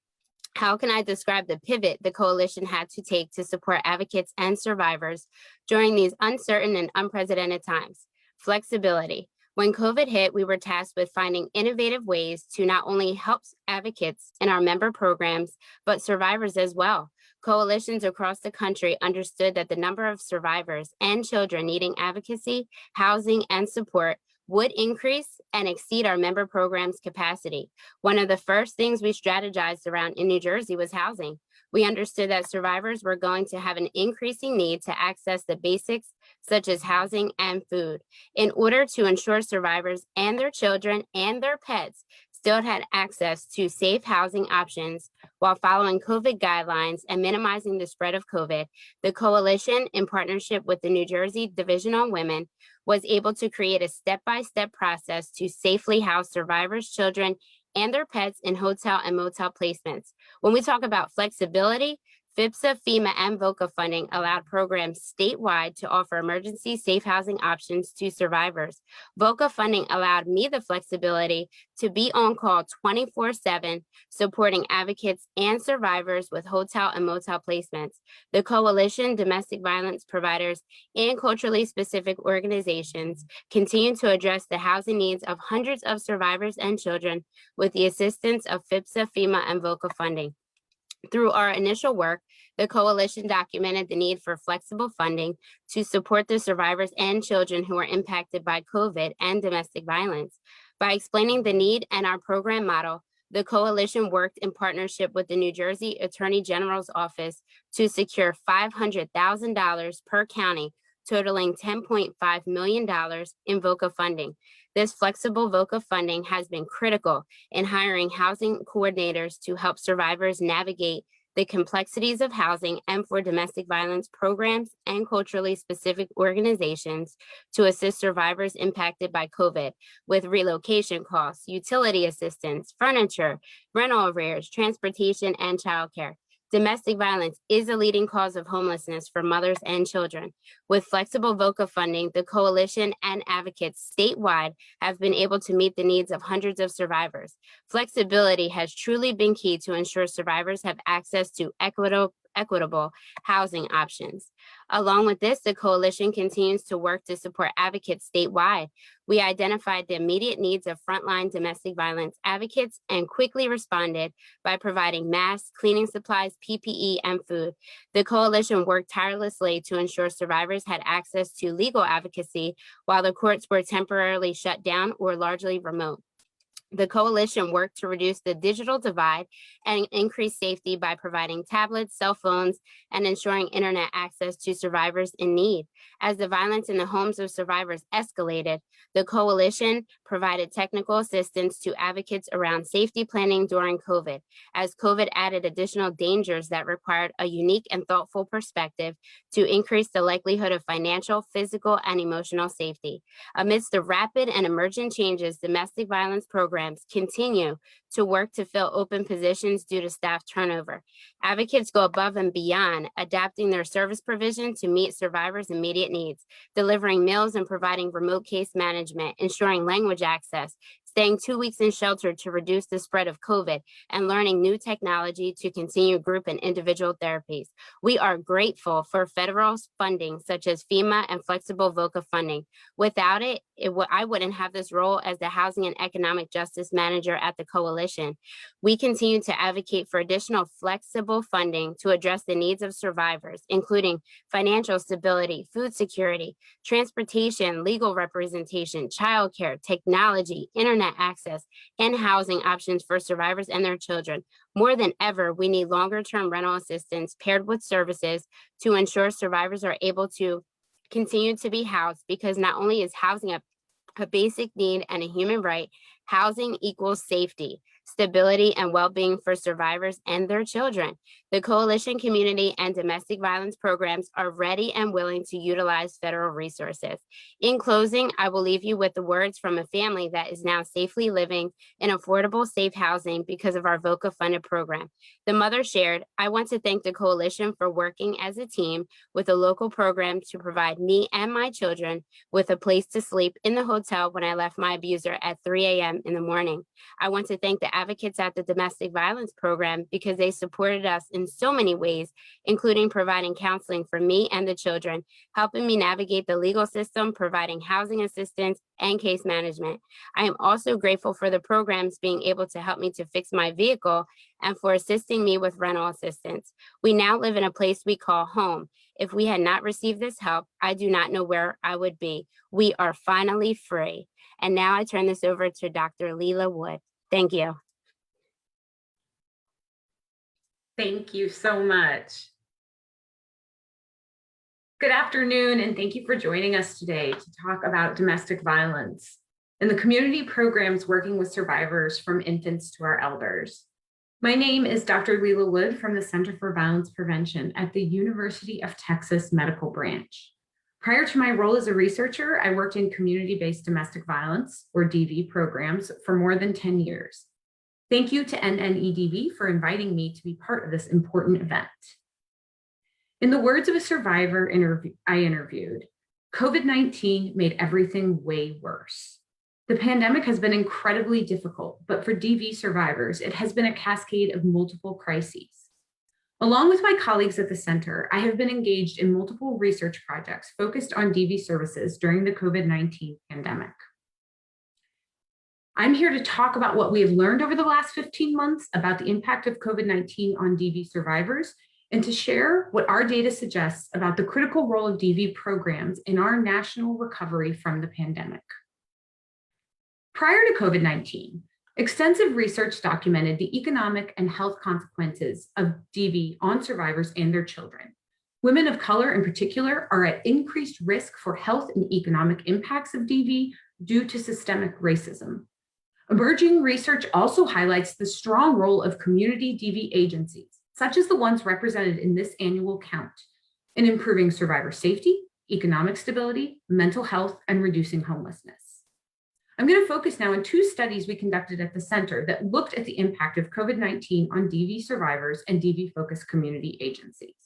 how can I describe the pivot the coalition had to take to support advocates and survivors during these uncertain and unprecedented times? Flexibility. When COVID hit, we were tasked with finding innovative ways to not only help advocates in our member programs, but survivors as well. Coalitions across the country understood that the number of survivors and children needing advocacy, housing, and support would increase and exceed our member programs' capacity. One of the first things we strategized around in New Jersey was housing. We understood that survivors were going to have an increasing need to access the basics such as housing and food. In order to ensure survivors and their children and their pets still had access to safe housing options while following COVID guidelines and minimizing the spread of COVID, the coalition, in partnership with the New Jersey Division on Women, was able to create a step-by-step process to safely house survivors' children and their pets in hotel and motel placements. When we talk about flexibility, FIPSA, FEMA, and VOCA funding allowed programs statewide to offer emergency safe housing options to survivors. VOCA funding allowed me the flexibility to be on call 24/7, supporting advocates and survivors with hotel and motel placements. The coalition, domestic violence providers, and culturally specific organizations continue to address the housing needs of hundreds of survivors and children with the assistance of FIPSA, FEMA, and VOCA funding. Through our initial work, the coalition documented the need for flexible funding to support the survivors and children who were impacted by COVID and domestic violence. By explaining the need and our program model, the coalition worked in partnership with the New Jersey Attorney General's office to secure $500,000 per county, totaling $10.5 million in VOCA funding. This flexible VOCA funding has been critical in hiring housing coordinators to help survivors navigate the complexities of housing and for domestic violence programs and culturally specific organizations to assist survivors impacted by COVID with relocation costs, utility assistance, furniture, rental arrears, transportation, and childcare. Domestic violence is a leading cause of homelessness for mothers and children. With flexible VOCA funding, the coalition and advocates statewide have been able to meet the needs of hundreds of survivors. Flexibility has truly been key to ensure survivors have access to equitable housing options. Along with this, the coalition continues to work to support advocates statewide. We identified the immediate needs of frontline domestic violence advocates and quickly responded by providing masks, cleaning supplies, PPE, and food. The coalition worked tirelessly to ensure survivors had access to legal advocacy while the courts were temporarily shut down or largely remote. The coalition worked to reduce the digital divide and increase safety by providing tablets, cell phones, and ensuring internet access to survivors in need. As the violence in the homes of survivors escalated, the coalition provided technical assistance to advocates around safety planning during COVID, as COVID added additional dangers that required a unique and thoughtful perspective to increase the likelihood of financial, physical, and emotional safety. Amidst the rapid and emergent changes, domestic violence programs continue to work to fill open positions due to staff turnover. Advocates go above and beyond, adapting their service provision to meet survivors' immediate needs, delivering meals and providing remote case management, ensuring language access, staying 2 weeks in shelter to reduce the spread of COVID, and learning new technology to continue group and individual therapies. We are grateful for federal funding such as FEMA and flexible VOCA funding. Without it, I wouldn't have this role as the Housing and Economic Justice Manager at the coalition. We continue to advocate for additional flexible funding to address the needs of survivors, including financial stability, food security, transportation, legal representation, childcare, technology, internet access, and housing options for survivors and their children. More than ever, we need longer-term rental assistance paired with services to ensure survivors are able to continue to be housed, because not only is housing a basic need and a human right, housing equals safety, stability, and well-being for survivors and their children. The coalition community and domestic violence programs are ready and willing to utilize federal resources. In closing, I will leave you with the words from a family that is now safely living in affordable, safe housing because of our VOCA funded program. The mother shared, "I want to thank the coalition for working as a team with a local program to provide me and my children with a place to sleep in the hotel when I left my abuser at 3 a.m. in the morning. I want to thank the the advocates at the domestic violence program because they supported us in so many ways, including providing counseling for me and the children, helping me navigate the legal system, providing housing assistance and case management. I am also grateful for the programs being able to help me to fix my vehicle and for assisting me with rental assistance. We now live in a place we call home. If we had not received this help, I do not know where I would be. We are finally free. And now I turn this over to Dr. Leela Wood. Thank you. Thank you so much. Good afternoon, and thank you for joining us today to talk about domestic violence and the community programs working with survivors from infants to our elders. My name is Dr. Leela Wood from the Center for Violence Prevention at the University of Texas Medical Branch. Prior to my role as a researcher, I worked in community-based domestic violence, or DV, programs for more than 10 years. Thank you to NNEDV for inviting me to be part of this important event. In the words of a survivor I interviewed, COVID-19 made everything way worse. The pandemic has been incredibly difficult, but for DV survivors, it has been a cascade of multiple crises. Along with my colleagues at the center, I have been engaged in multiple research projects focused on DV services during the COVID-19 pandemic. I'm here to talk about what we have learned over the last 15 months about the impact of COVID-19 on DV survivors, and to share what our data suggests about the critical role of DV programs in our national recovery from the pandemic. Prior to COVID-19, extensive research documented the economic and health consequences of DV on survivors and their children. Women of color in particular are at increased risk for health and economic impacts of DV due to systemic racism. Emerging research also highlights the strong role of community DV agencies, such as the ones represented in this annual count, in improving survivor safety, economic stability, mental health, and reducing homelessness. I'm going to focus now on two studies we conducted at the center that looked at the impact of COVID-19 on DV survivors and DV-focused community agencies.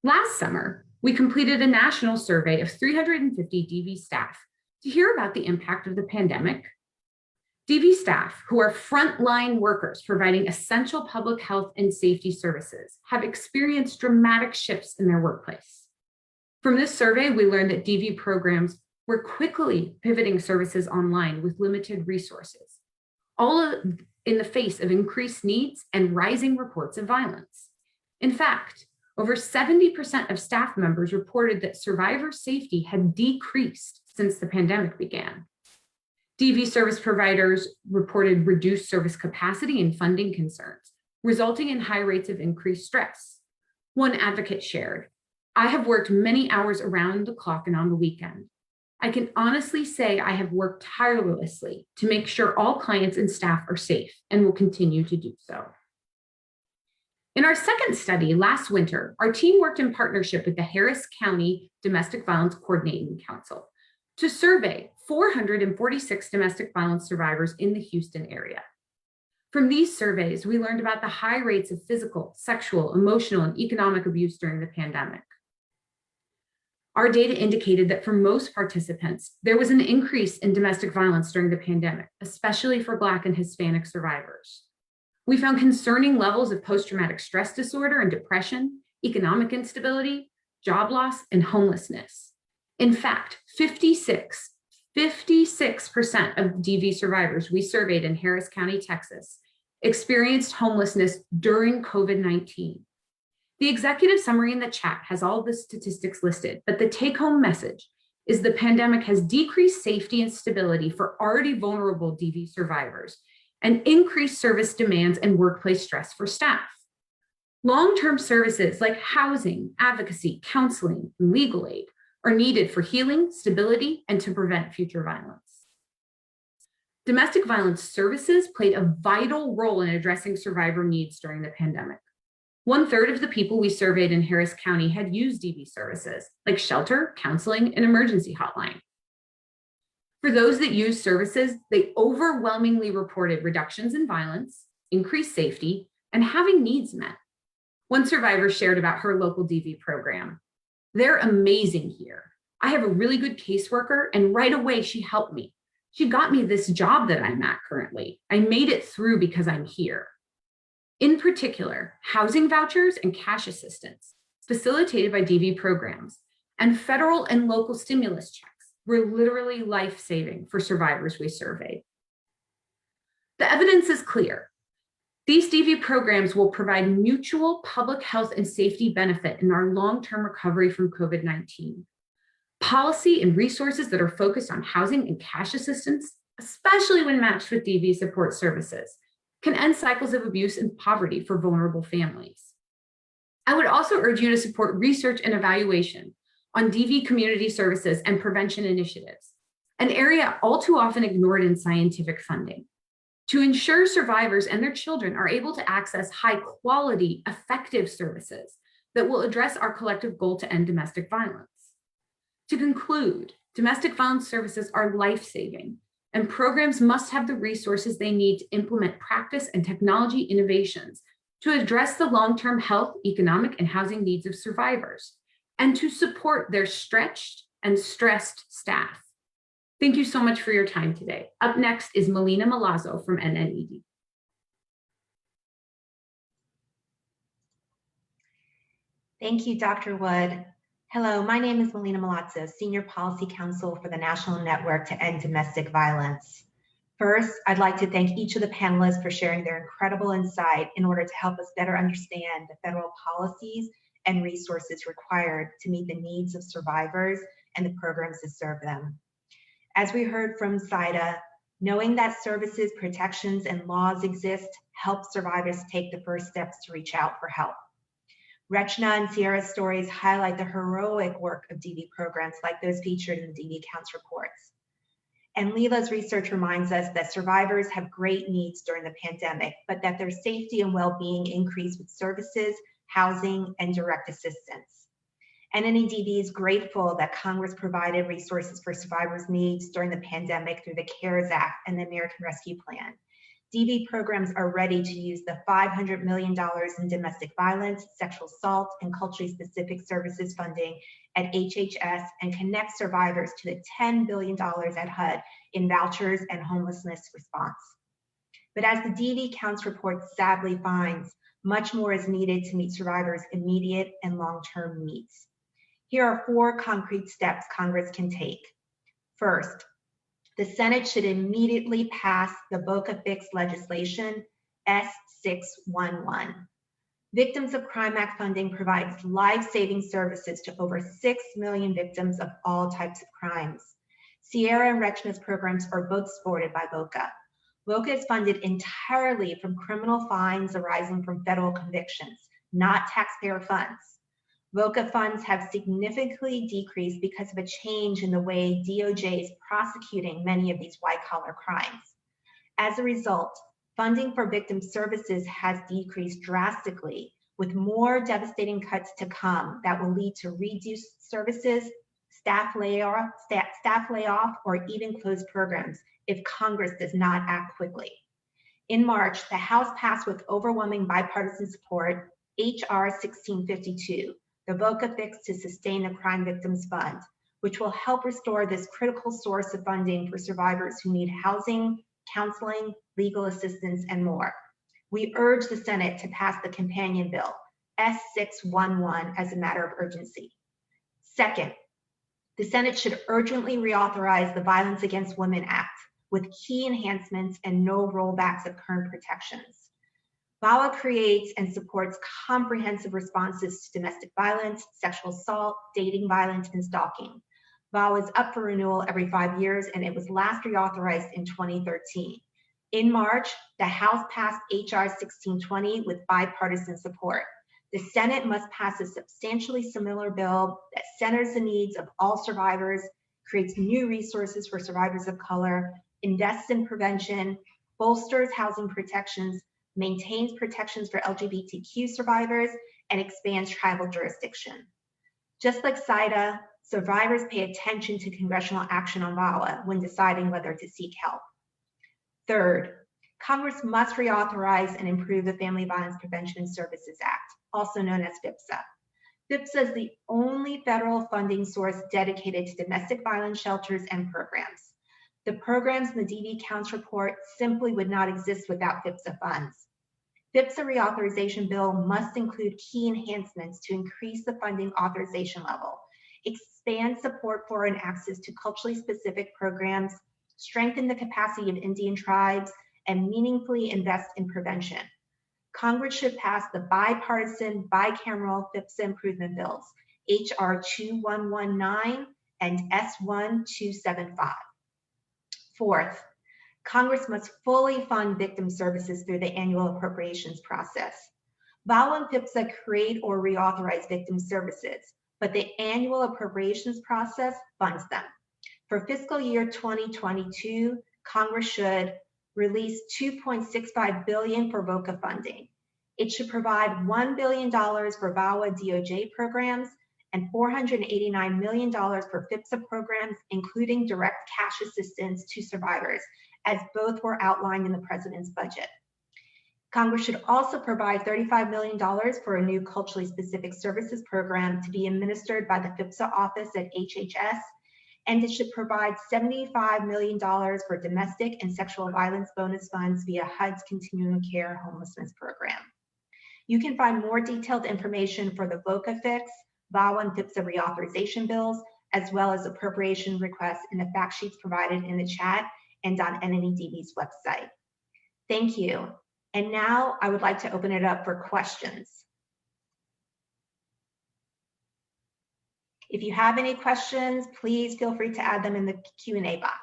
Last summer, we completed a national survey of 350 DV staff to hear about the impact of the pandemic. DV staff, who are frontline workers providing essential public health and safety services, have experienced dramatic shifts in their workplace. From this survey, we learned that DV programs were quickly pivoting services online with limited resources, all in the face of increased needs and rising reports of violence. In fact, over 70% of staff members reported that survivor safety had decreased since the pandemic began. DV service providers reported reduced service capacity and funding concerns, resulting in high rates of increased stress. One advocate shared, "I have worked many hours around the clock and on the weekend. I can honestly say I have worked tirelessly to make sure all clients and staff are safe and will continue to do so." In our second study last winter, our team worked in partnership with the Harris County Domestic Violence Coordinating Council to survey 446 domestic violence survivors in the Houston area. From these surveys, we learned about the high rates of physical, sexual, emotional, and economic abuse during the pandemic. Our data indicated that for most participants, there was an increase in domestic violence during the pandemic, especially for Black and Hispanic survivors. We found concerning levels of post-traumatic stress disorder and depression, economic instability, job loss, and homelessness. In fact, 56% of DV survivors we surveyed in Harris County, Texas, experienced homelessness during COVID-19. The executive summary in the chat has all the statistics listed, but the take-home message is the pandemic has decreased safety and stability for already vulnerable DV survivors and increased service demands and workplace stress for staff. Long-term services like housing, advocacy, counseling, and legal aid are needed for healing, stability, and to prevent future violence. Domestic violence services played a vital role in addressing survivor needs during the pandemic. 1/3 of the people we surveyed in Harris County had used DV services like shelter, counseling, and emergency hotline. For those that used services, they overwhelmingly reported reductions in violence, increased safety, and having needs met. One survivor shared about her local DV program. "They're amazing here. I have a really good caseworker, and right away she helped me. She got me this job that I'm at currently. I made it through because I'm here. In particular, housing vouchers and cash assistance, facilitated by DV programs, and federal and local stimulus checks were literally life-saving for survivors we surveyed. The evidence is clear. These DV programs will provide mutual public health and safety benefit in our long-term recovery from COVID-19. Policy and resources that are focused on housing and cash assistance, especially when matched with DV support services, can end cycles of abuse and poverty for vulnerable families. I would also urge you to support research and evaluation on DV community services and prevention initiatives, an area all too often ignored in scientific funding, to ensure survivors and their children are able to access high-quality, effective services that will address our collective goal to end domestic violence. To conclude, domestic violence services are life-saving, and programs must have the resources they need to implement practice and technology innovations to address the long-term health, economic, and housing needs of survivors, and to support their stretched and stressed staff. Thank you so much for your time today. Up next is Melina Milazzo from NNEDV. Thank you, Dr. Wood. Hello, my name is Melina Milazzo, Senior Policy Counsel for the National Network to End Domestic Violence. First, I'd like to thank each of the panelists for sharing their incredible insight in order to help us better understand the federal policies and resources required to meet the needs of survivors and the programs that serve them. As we heard from Saida, knowing that services, protections, and laws exist helps survivors take the first steps to reach out for help. Rechna and Sierra's stories highlight the heroic work of DV programs like those featured in the DV Counts reports. And Leela's research reminds us that survivors have great needs during the pandemic, but that their safety and well-being increase with services, housing, and direct assistance. NNEDV is grateful that Congress provided resources for survivors' needs during the pandemic through the CARES Act and the American Rescue Plan. DV programs are ready to use the $500 million in domestic violence, sexual assault, and culturally specific services funding at HHS and connect survivors to the $10 billion at HUD in vouchers and homelessness response. But as the DV Counts report sadly finds, much more is needed to meet survivors' immediate and long-term needs. Here are 4 concrete steps Congress can take. First, the Senate should immediately pass the VOCA fix legislation, S611. Victims of Crime Act funding provides life-saving services to over 6 million victims of all types of crimes. Sierra and Rechna's programs are both supported by VOCA. VOCA is funded entirely from criminal fines arising from federal convictions, not taxpayer funds. VOCA funds have significantly decreased because of a change in the way DOJ is prosecuting many of these white-collar crimes. As a result, funding for victim services has decreased drastically, with more devastating cuts to come that will lead to reduced services, staff layoff, or even closed programs if Congress does not act quickly. In March, the House passed with overwhelming bipartisan support H.R. 1652, the VOCA fix to sustain the Crime Victims Fund, which will help restore this critical source of funding for survivors who need housing, counseling, legal assistance, and more. We urge the Senate to pass the companion bill, S611, as a matter of urgency. Second, the Senate should urgently reauthorize the Violence Against Women Act with key enhancements and no rollbacks of current protections. VAWA creates and supports comprehensive responses to domestic violence, sexual assault, dating violence, and stalking. VAWA is up for renewal every 5 years, and it was last reauthorized in 2013. In March, the House passed H.R. 1620 with bipartisan support. The Senate must pass a substantially similar bill that centers the needs of all survivors, creates new resources for survivors of color, invests in prevention, bolsters housing protections, maintains protections for LGBTQ survivors, and expands tribal jurisdiction. Just like SIDA, survivors pay attention to congressional action on VAWA when deciding whether to seek help. Third, Congress must reauthorize and improve the Family Violence Prevention and Services Act, also known as FVPSA. FVPSA is the only federal funding source dedicated to domestic violence shelters and programs. The programs in the DV counts report simply would not exist without FIPSA funds. FIPSA reauthorization bill must include key enhancements to increase the funding authorization level, expand support for and access to culturally specific programs, strengthen the capacity of Indian tribes, and meaningfully invest in prevention. Congress should pass the bipartisan, bicameral FIPSA improvement bills, H.R. 2119 and S1 275. Fourth, Congress must fully fund victim services through the annual appropriations process. VAWA and FIPSA create or reauthorize victim services, but the annual appropriations process funds them. For fiscal year 2022, Congress should release $2.65 billion for VOCA funding. It should provide $1 billion for VAWA DOJ programs and $489 million for FIPSA programs, including direct cash assistance to survivors, as both were outlined in the president's budget. Congress should also provide $35 million for a new culturally specific services program to be administered by the FIPSA office at HHS, and it should provide $75 million for domestic and sexual violence bonus funds via HUD's Continuum of Care Homelessness Program. You can find more detailed information for the VOCA fix, VAWA and FIPSA reauthorization bills, as well as appropriation requests in the fact sheets provided in the chat and on NNEDV's website. Thank you. And now I would like to open it up for questions. If you have any questions, please feel free to add them in the Q&A box.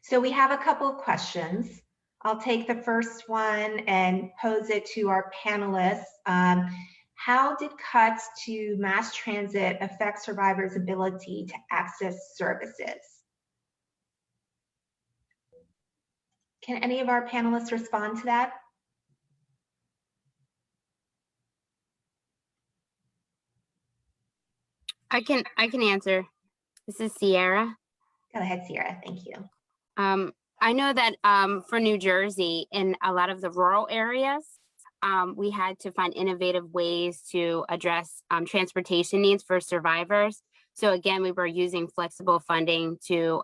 So we have a couple of questions. I'll take the first one and pose it to our panelists. How did cuts to mass transit affect survivors' ability to access services? Can any of our panelists respond to that? I can answer. This is Sierra. Go ahead, Sierra. Thank you. I know that for New Jersey, in a lot of the rural areas, we had to find innovative ways to address transportation needs for survivors. So again, we were using flexible funding to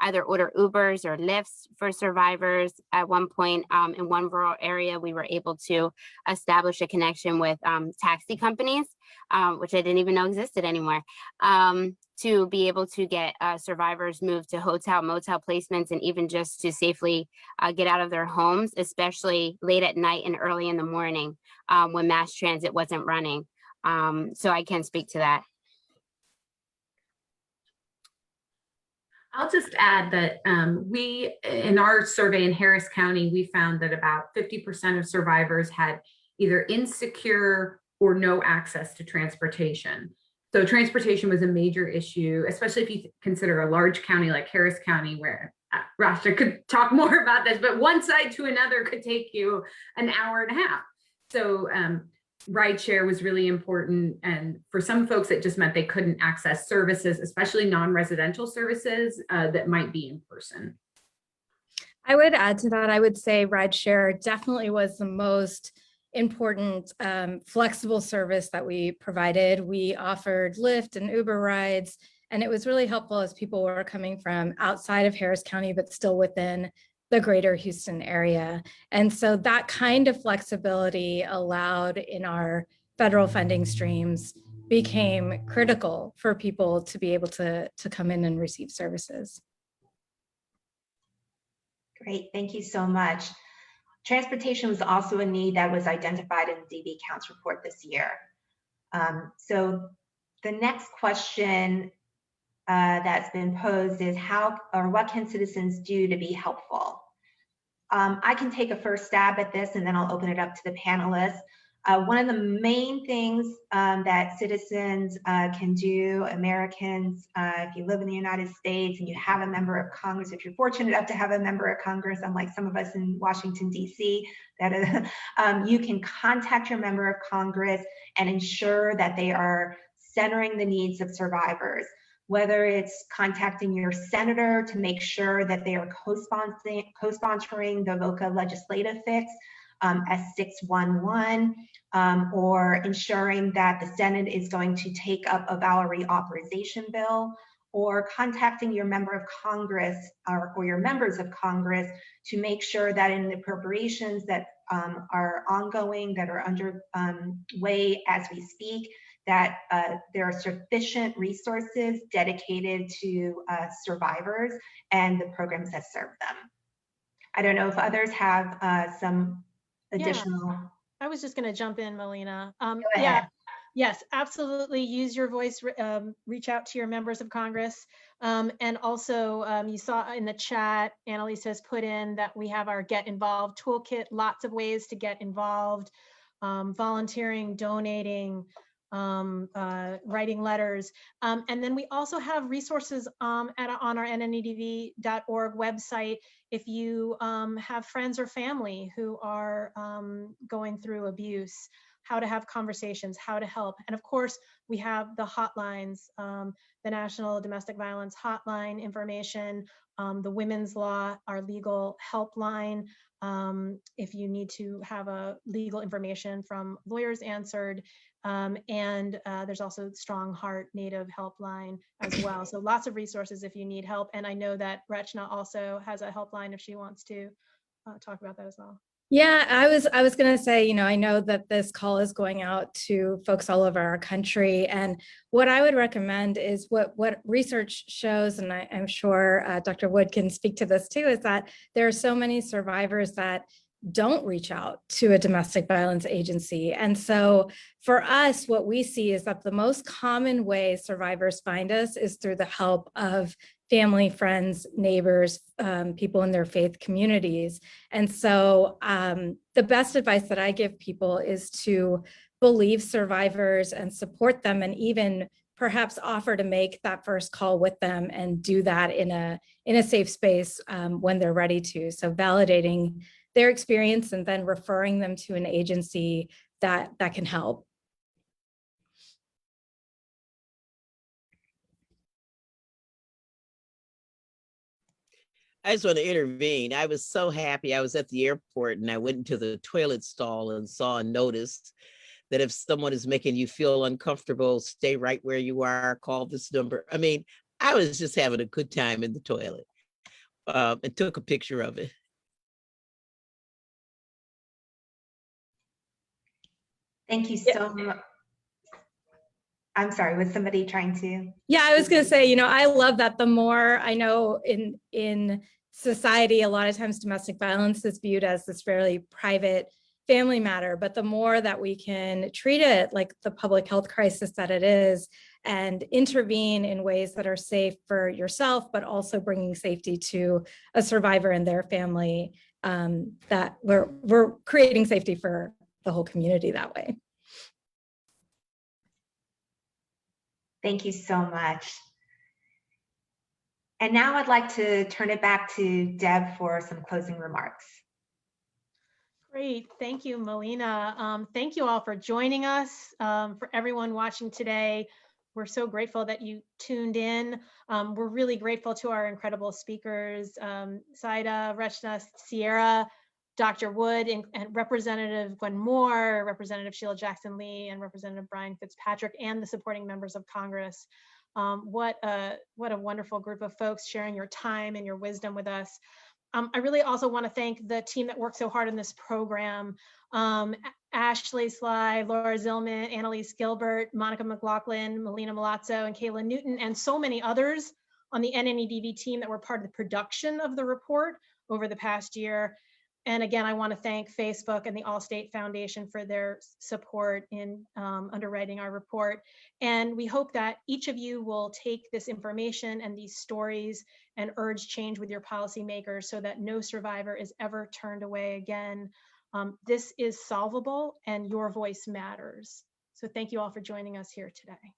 either order Ubers or Lyfts for survivors. At one point in one rural area, we were able to establish a connection with taxi companies, which I didn't even know existed anymore, to be able to get survivors moved to hotel, motel placements, and even just to safely get out of their homes, especially late at night and early in the morning when mass transit wasn't running. So I can speak to that. I'll just add that we, in our survey in Harris County, we found that about 50% of survivors had either insecure or no access to transportation. So transportation was a major issue, especially if you consider a large county like Harris County, where Rasha could talk more about this, but one side to another could take you an hour and a half. So rideshare was really important. And for some folks, it just meant they couldn't access services, especially non-residential services that might be in person. I would add to that, I would say rideshare definitely was the most important flexible service that we provided. We offered Lyft and Uber rides, and it was really helpful as people were coming from outside of Harris County, but still within the greater Houston area. And so that kind of flexibility allowed in our federal funding streams became critical for people to be able to come in and receive services. Great, thank you so much. Transportation was also a need that was identified in the DV Counts report this year. So the next question that's been posed is what can citizens do to be helpful? I can take a first stab at this and then I'll open it up to the panelists. One of the main things that citizens can do, Americans, if you live in the United States and you have a member of Congress, if you're fortunate enough to have a member of Congress, unlike some of us in Washington, D.C., that you can contact your member of Congress and ensure that they are centering the needs of survivors. Whether it's contacting your senator to make sure that they are co-sponsoring the VOCA legislative fix, S611, or ensuring that the Senate is going to take up a Valerie authorization bill, or contacting your member of Congress or your members of Congress to make sure that in the appropriations that are ongoing, that are underway as we speak, that there are sufficient resources dedicated to survivors and the programs that serve them. I don't know if others have some additional. Yeah. I was just going to jump in, Melina. Go ahead. Yes, absolutely. Use your voice, reach out to your members of Congress. And also you saw in the chat, Annalise has put in that we have our Get Involved toolkit, lots of ways to get involved, volunteering, donating, writing letters. And then we also have resources on our NNEDV.org website if you have friends or family who are going through abuse, how to have conversations, how to help. And of course, we have the hotlines, the National Domestic Violence Hotline information, the Women's Law, our legal helpline. If you need to have a legal information from lawyers answered, and there's also Strong Heart Native Helpline as well. So lots of resources if you need help. And I know that Rachna also has a helpline if she wants to talk about that as well. Yeah, I was going to say, I know that this call is going out to folks all over our country. And what I would recommend is what research shows, and I'm sure Dr. Wood can speak to this too, is that there are so many survivors that don't reach out to a domestic violence agency. And so for us, what we see is that the most common way survivors find us is through the help of family, friends, neighbors, people in their faith communities. And so the best advice that I give people is to believe survivors and support them, and even perhaps offer to make that first call with them and do that in a safe space when they're ready to. So validating their experience and then referring them to an agency that can help. I just want to intervene. I was so happy. I was at the airport and I went into the toilet stall and saw a notice that if someone is making you feel uncomfortable, stay right where you are, call this number. I mean, I was just having a good time in the toilet and took a picture of it. Thank you so much. I'm sorry, was somebody trying to? Yeah, I was going to say, I love that. The more I know in society, a lot of times domestic violence is viewed as this fairly private family matter, but the more that we can treat it like the public health crisis that it is and intervene in ways that are safe for yourself, but also bringing safety to a survivor and their family, that we're creating safety for the whole community that way. Thank you so much. And now I'd like to turn it back to Deb for some closing remarks. Great, thank you, Melina. Thank you all for joining us. For everyone watching today, we're so grateful that you tuned in. We're really grateful to our incredible speakers, Saida, Rachna, Sierra, Dr. Wood, and Representative Gwen Moore, Representative Sheila Jackson-Lee, and Representative Brian Fitzpatrick, and the supporting members of Congress. What a wonderful group of folks sharing your time and your wisdom with us. I really also want to thank the team that worked so hard in this program. Ashley Sly, Laura Zillman, Annalise Gilbert, Monica McLaughlin, Melina Milazzo, and Kayla Newton, and so many others on the NNEDV team that were part of the production of the report over the past year. And again, I want to thank Facebook and the Allstate Foundation for their support in underwriting our report. And we hope that each of you will take this information and these stories and urge change with your policymakers so that no survivor is ever turned away again. This is solvable and your voice matters. So thank you all for joining us here today.